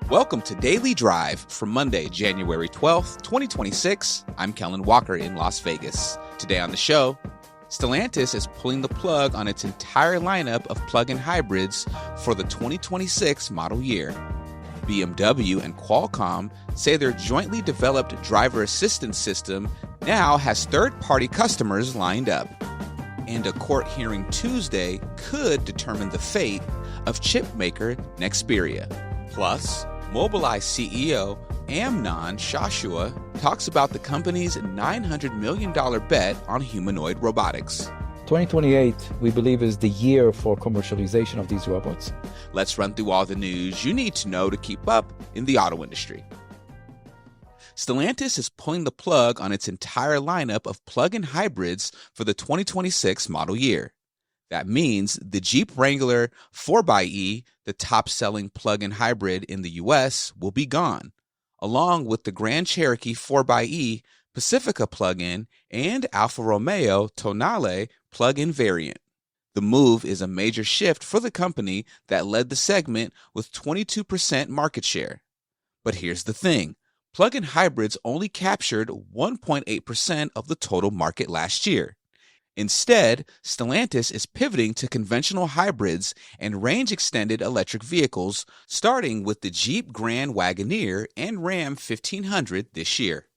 Welcome to Daily Drive for Monday, January 12th, 2026. I'm Kellen Walker in Las Vegas. Today on the show, Stellantis is pulling the plug on its entire lineup of plug-in hybrids for the 2026 model year. BMW and Qualcomm say their jointly developed driver assistance system now has third-party customers lined up. And a court hearing Tuesday could determine the fate of chip maker Nexperia. Plus, Mobileye CEO Amnon Shashua talks about the company's $900 million bet on humanoid robotics. 2028, we believe, is the year for commercialization of these robots. Let's run through all the news you need to know to keep up in the auto industry. Stellantis is pulling the plug on its entire lineup of plug-in hybrids for the 2026 model year. That means the Jeep Wrangler 4xe, the top-selling plug-in hybrid in the U.S., will be gone, along with the Grand Cherokee 4xe, Pacifica plug-in, and Alfa Romeo Tonale plug-in variant. The move is a major shift for the company that led the segment with 22% market share. But here's the thing. Plug-in hybrids only captured 1.8% of the total market last year. Instead, Stellantis is pivoting to conventional hybrids and range-extended electric vehicles, starting with the Jeep Grand Wagoneer and Ram 1500 this year.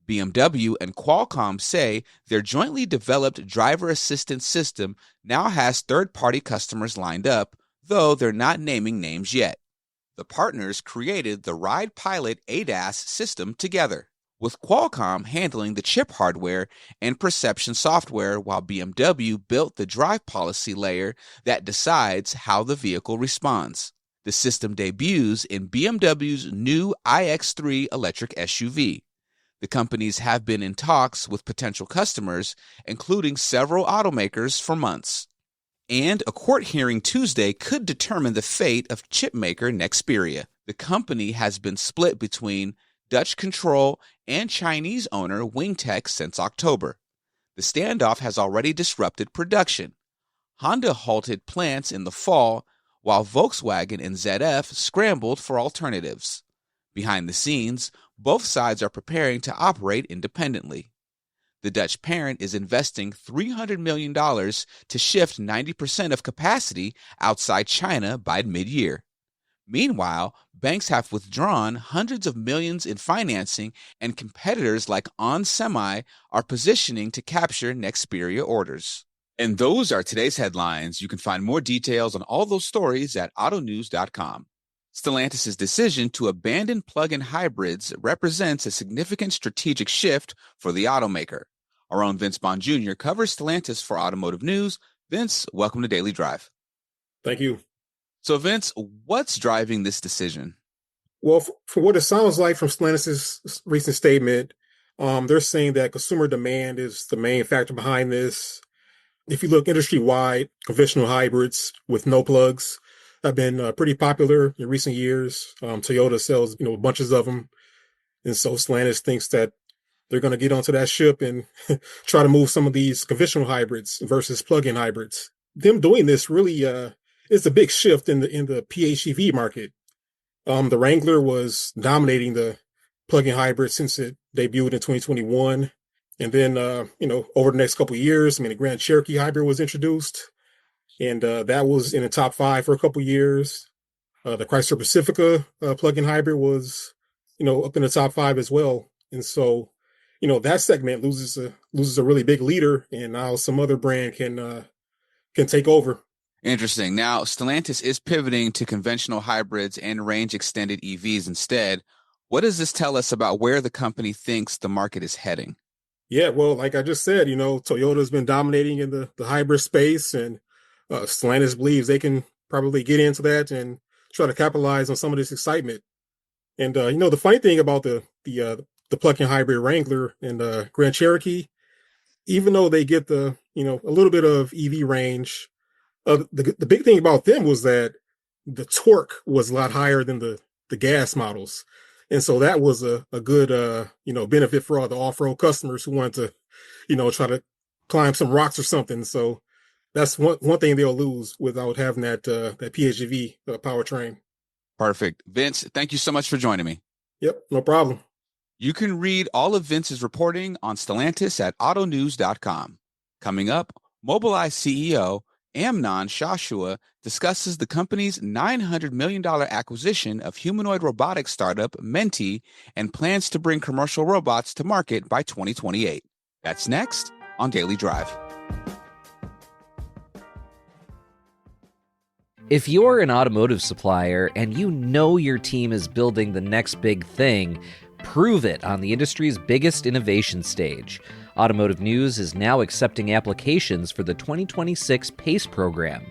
BMW and Qualcomm say their jointly developed driver assistance system now has third-party customers lined up, though they're not naming names yet. The partners created the Ride Pilot ADAS system together, with Qualcomm handling the chip hardware and perception software while BMW built the drive policy layer that decides how the vehicle responds. The system debuts in BMW's new iX3 electric SUV. The companies have been in talks with potential customers, including several automakers, for months. And a court hearing Tuesday could determine the fate of chipmaker Nexperia. The company has been split between Dutch control and Chinese owner Wingtech since October. The standoff has already disrupted production. Honda halted plants in the fall, while Volkswagen and ZF scrambled for alternatives. Behind the scenes, both sides are preparing to operate independently. The Dutch parent is investing $300 million to shift 90% of capacity outside China by mid-year. Meanwhile, banks have withdrawn hundreds of millions in financing, and competitors like On Semi are positioning to capture Nexperia orders. And those are today's headlines. You can find more details on all those stories at autonews.com. Stellantis' decision to abandon plug-in hybrids represents a significant strategic shift for the automaker. Our own Vince Bond Jr. covers Stellantis for Automotive News. Vince, welcome to Daily Drive. Thank you. So, Vince, what's driving this decision? Well, for what it sounds like from Stellantis' recent statement, they're saying that consumer demand is the main factor behind this. If you look industry-wide, conventional hybrids with no plugs have been pretty popular in recent years. Toyota sells, bunches of them. And so Stellantis thinks that they're going to get onto that ship and try to move some of these conventional hybrids versus plug-in hybrids. Them doing this really is a big shift in the PHEV market. The Wrangler was dominating the plug-in hybrid since it debuted in 2021. And then, over the next couple of years, the Grand Cherokee hybrid was introduced. And that was in the top 5 for a couple of years. The Chrysler Pacifica plug-in hybrid was, up in the top 5 as well. And so, that segment loses a really big leader, and now some other brand can take over. Interesting. Now, Stellantis is pivoting to conventional hybrids and range-extended EVs instead. What does this tell us about where the company thinks the market is heading? Yeah, well, like I just said, Toyota's been dominating in the hybrid space, and Stellantis believes they can probably get into that and try to capitalize on some of this excitement. And, the funny thing about the plug-in hybrid Wrangler and Grand Cherokee, even though they get a little bit of EV range, the big thing about them was that the torque was a lot higher than the gas models. And so that was a good, benefit for all the off-road customers who wanted to, try to climb some rocks or something. So that's one thing they'll lose without having that PHEV powertrain. Perfect. Vince, thank you so much for joining me. Yep, no problem. You can read all of Vince's reporting on Stellantis at autonews.com. Coming up, Mobileye CEO Amnon Shashua discusses the company's $900 million acquisition of humanoid robotics startup Menti and plans to bring commercial robots to market by 2028. That's next on Daily Drive. If you're an automotive supplier and you know your team is building the next big thing, prove it on the industry's biggest innovation stage. Automotive News is now accepting applications for the 2026 PACE program.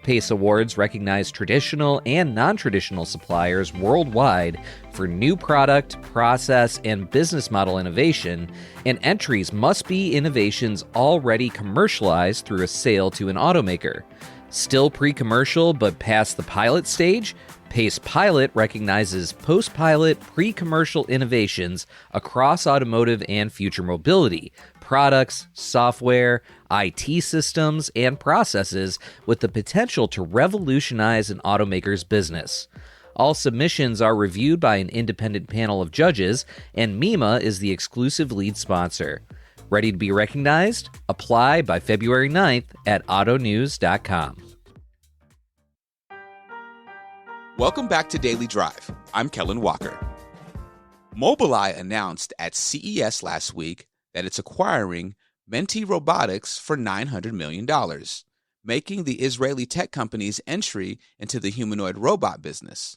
PACE Awards recognize traditional and non-traditional suppliers worldwide for new product, process, and business model innovation, and entries must be innovations already commercialized through a sale to an automaker. Still pre-commercial but past the pilot stage? PACE Pilot recognizes post-pilot, pre-commercial innovations across automotive and future mobility, products, software, IT systems, and processes with the potential to revolutionize an automaker's business. All submissions are reviewed by an independent panel of judges, and MEMA is the exclusive lead sponsor. Ready to be recognized? Apply by February 9th at autonews.com. Welcome back to Daily Drive. I'm Kellen Walker. Mobileye announced at CES last week that it's acquiring Menti Robotics for $900 million, making the Israeli tech company's entry into the humanoid robot business.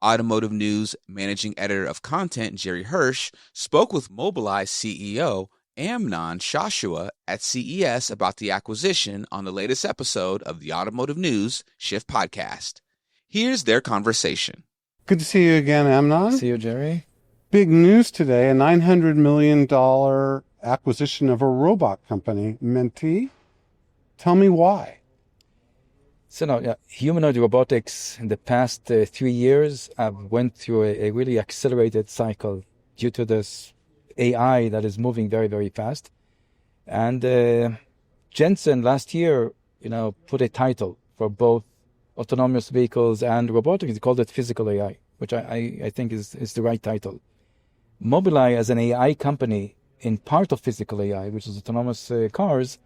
Automotive News managing editor of content Jerry Hirsch spoke with Mobileye's CEO Amnon Shashua at CES about the acquisition on the latest episode of the Automotive News Shift podcast. Here's their conversation. Good to see you again, Amnon. See you, Jerry. Big news today, a $900 million acquisition of a robot company, Menti. Tell me why. So humanoid robotics in the past 3 years went through a really accelerated cycle due to this AI that is moving very, very fast. And Jensen last year, put a title for both autonomous vehicles and robotics. He called it physical AI, which I think is the right title. Mobileye as an AI company in part of physical AI, which is autonomous cars,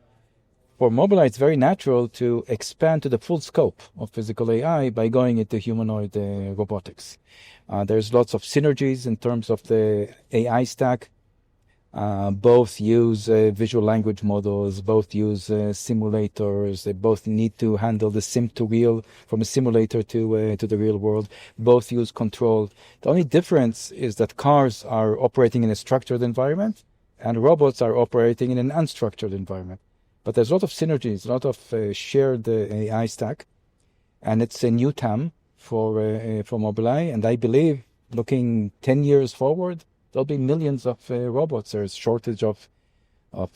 for Mobileye it's very natural to expand to the full scope of physical AI by going into humanoid robotics. There's lots of synergies in terms of the AI stack. Both use visual language models, both use simulators, they both need to handle the sim to real from a simulator to the real world, both use control. The only difference is that cars are operating in a structured environment and robots are operating in an unstructured environment. But there's a lot of synergies, a lot of shared AI stack, and it's a new TAM for Mobileye, and I believe looking 10 years forward, there'll be millions of robots. There's shortage of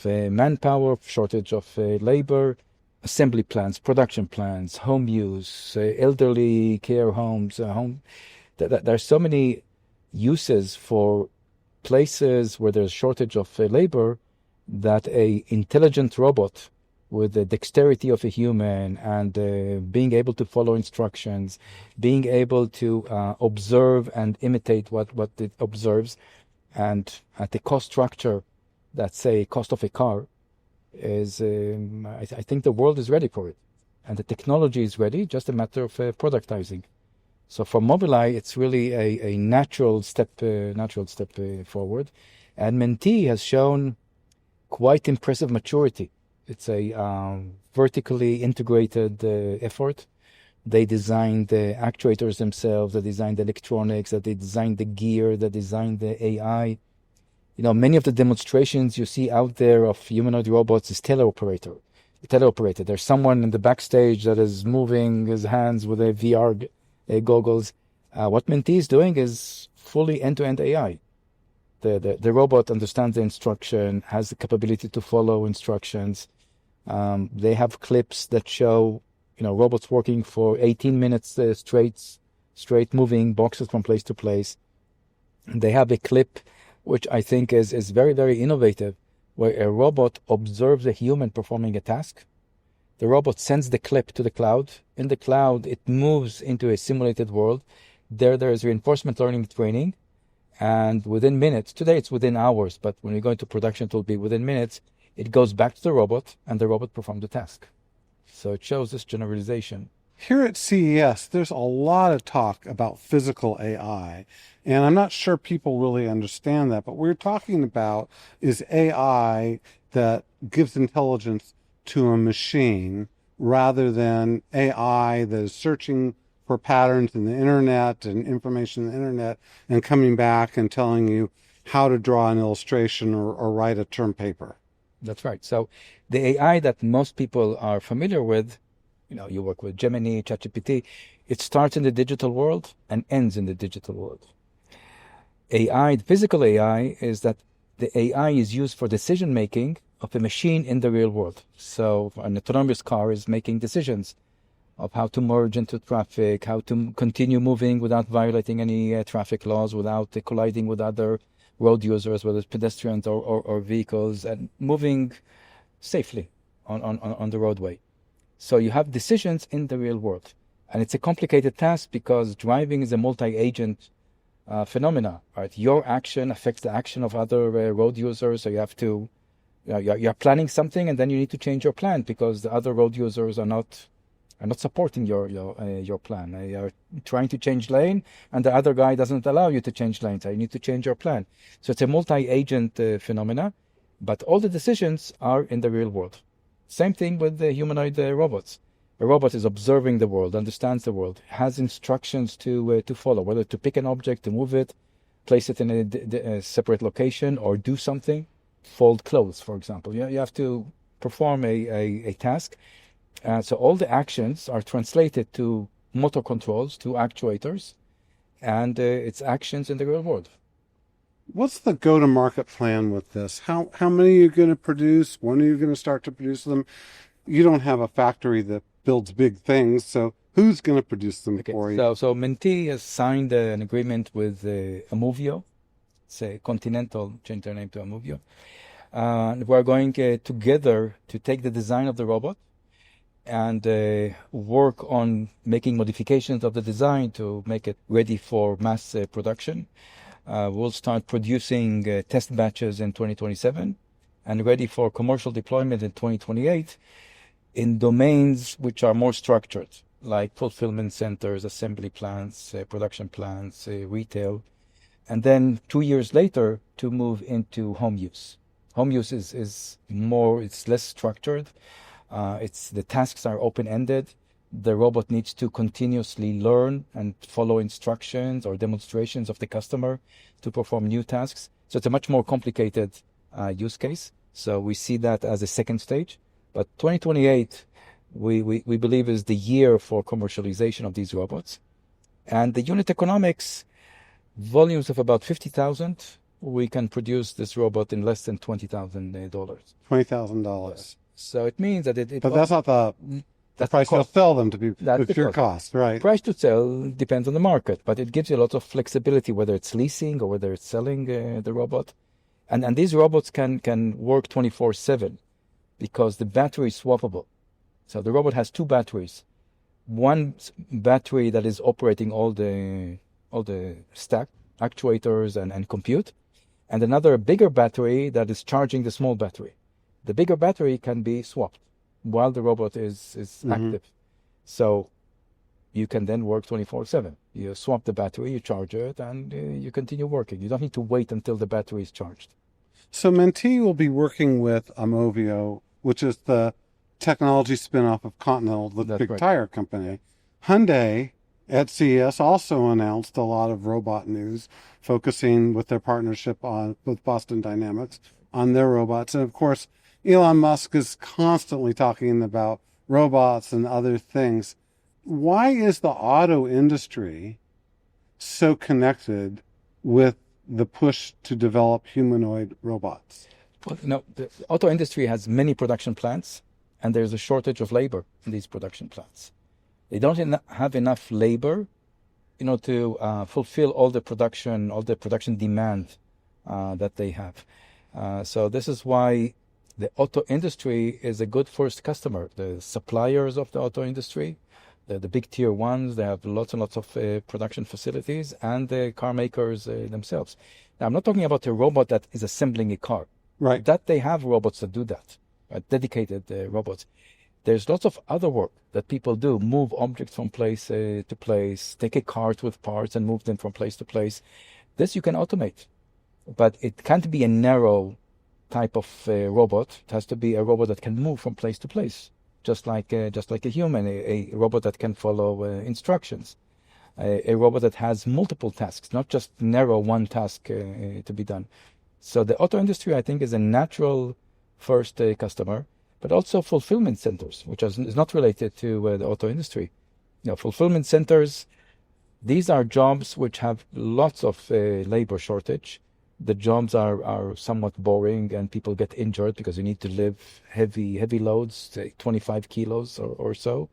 manpower, shortage of labor, assembly plants, production plants, home use, elderly care homes. There's so many uses for places where there's shortage of labor that a intelligent robot with the dexterity of a human and being able to follow instructions, being able to observe and imitate what it observes, and at the cost structure that's say cost of a car is I think the world is ready for it, and the technology is ready, just a matter of productizing. So for Mobileye it's really a natural step forward, and Menti has shown quite impressive maturity. It's a vertically integrated effort. They designed the actuators themselves, they designed the electronics, they designed the gear, they designed the AI. Many of the demonstrations you see out there of humanoid robots is teleoperated. There's someone in the backstage that is moving his hands with a VR goggles. What Menti is doing is fully end-to-end AI. The robot understands the instruction, has the capability to follow instructions. They have clips that show robots working for 18 minutes straight moving boxes from place to place. They have a clip which I think is very, very innovative, where a robot observes a human performing a task. The robot sends the clip to the cloud. In the cloud, it moves into a simulated world, There is reinforcement learning training, and within minutes, today it's within hours, but when we go into production, it will be within minutes. It goes back to the robot, and the robot performs the task. So it shows this generalization. Here at CES, there's a lot of talk about physical AI, and I'm not sure people really understand that, but what we're talking about is AI that gives intelligence to a machine rather than AI that is searching for patterns in the internet and information in the internet and coming back and telling you how to draw an illustration or write a term paper. That's right. So the AI that most people are familiar with, you work with Gemini, ChatGPT, it starts in the digital world and ends in the digital world. AI, the physical AI, is that the AI is used for decision making of a machine in the real world. So an autonomous car is making decisions of how to merge into traffic, how to continue moving without violating any traffic laws, without colliding with other road users, whether it's pedestrians or vehicles, and moving safely on the roadway. So you have decisions in the real world. And it's a complicated task because driving is a multi-agent phenomena, right? Your action affects the action of other road users. So you have to, you're planning something and then you need to change your plan because the other road users are not supporting your plan. You're trying to change lane and the other guy doesn't allow you to change lane. So you need to change your plan. So it's a multi-agent phenomena, but all the decisions are in the real world. Same thing with the humanoid robots. A robot is observing the world, understands the world, has instructions to follow, whether to pick an object, to move it, place it in a separate location, or do something. Fold clothes, for example. You have to perform a task. So all the actions are translated to motor controls, to actuators, and it's actions in the real world. What's the go-to-market plan with this? How many are you going to produce? When are you going to start to produce them? You don't have a factory that builds big things, so who's going to produce them for you? So Mentee has signed an agreement with Amuvio. It's a Continental, changed their name to Amuvio. And we're going together to take the design of the robot and work on making modifications of the design to make it ready for mass production. We'll start producing test batches in 2027 and ready for commercial deployment in 2028 in domains which are more structured, like fulfillment centers, assembly plants, production plants, retail. And then 2 years later to move into home use. Home use is more, it's less structured. The tasks are open-ended. The robot needs to continuously learn and follow instructions or demonstrations of the customer to perform new tasks. So it's a much more complicated use case. So we see that as a second stage. But 2028, we believe is the year for commercialization of these robots. And the unit economics, volumes of about 50,000, we can produce this robot in less than $20,000. $20,000. So it means that it But that's not the price you'll sell them to be. It's your cost, right? Price to sell depends on the market, but it gives you a lot of flexibility, whether it's leasing or whether it's selling the robot. And these robots can work 24/7 because the battery is swappable. So the robot has two batteries. One battery that is operating all the stack, actuators and compute, and another bigger battery that is charging the small battery. The bigger battery can be swapped while the robot is active. So you can then work 24/7. You swap the battery, you charge it, and you continue working. You don't need to wait until the battery is charged. So Mentee will be working with Amuvio, which is the technology spinoff of Continental, the big tire company. Hyundai at CES also announced a lot of robot news, focusing with their partnership with Boston Dynamics on their robots. And of course, Elon Musk is constantly talking about robots and other things. Why is the auto industry so connected with the push to develop humanoid robots? Well, the auto industry has many production plants, and there's a shortage of labor in these production plants. They don't have enough labor, to fulfill all the production demand that they have. So this is why the auto industry is a good first customer. The suppliers of the auto industry The big tier ones, they have lots and lots of production facilities, and the car makers themselves. Now, I'm not talking about a robot that is assembling a car. Right. That they have robots that do that, dedicated robots. There's lots of other work that people do, move objects from place to place, take a cart with parts and move them from place to place. This you can automate, but it can't be a narrow type of robot. It has to be a robot that can move from place to place, just like a human, a robot that can follow instructions, a robot that has multiple tasks, not just narrow one task to be done. So the auto industry, I think, is a natural first customer, but also fulfillment centers, which is not related to the auto industry. Fulfillment centers, these are jobs which have lots of labor shortage. The jobs are somewhat boring, and people get injured because you need to lift heavy loads, say 25 kilos or so.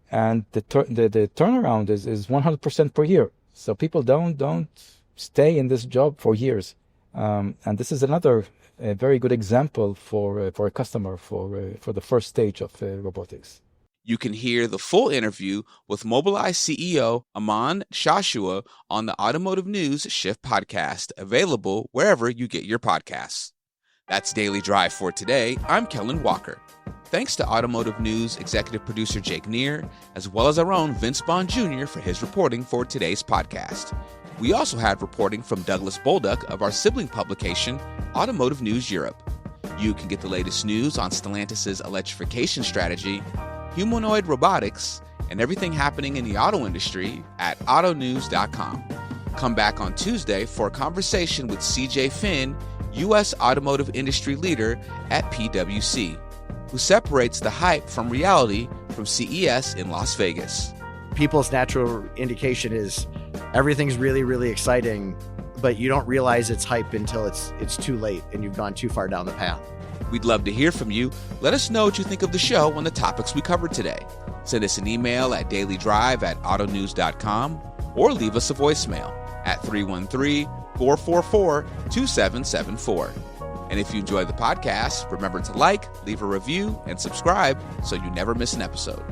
And the turnaround is 100% per year. So people don't stay in this job for years. And this is another very good example for a customer for the first stage of robotics. You can hear the full interview with Mobileye CEO Aman Shashua on the Automotive News Shift podcast, available wherever you get your podcasts. That's Daily Drive for today. I'm Kellen Walker. Thanks to Automotive News executive producer Jake Neer, as well as our own Vince Bond Jr. for his reporting for today's podcast. We also had reporting from Douglas Bolduc of our sibling publication, Automotive News Europe. You can get the latest news on Stellantis' electrification strategy, humanoid robotics, and everything happening in the auto industry at autonews.com. Come back on Tuesday for a conversation with CJ Finn, U.S. automotive industry leader at PwC, who separates the hype from reality from CES in Las Vegas. People's natural indication is everything's really, really exciting, but you don't realize it's hype until it's too late and you've gone too far down the path. We'd love to hear from you. Let us know what you think of the show and the topics we covered today. Send us an email at dailydrive@autonews.com or leave us a voicemail at 313-444-2774. And if you enjoy the podcast, remember to like, leave a review, and subscribe so you never miss an episode.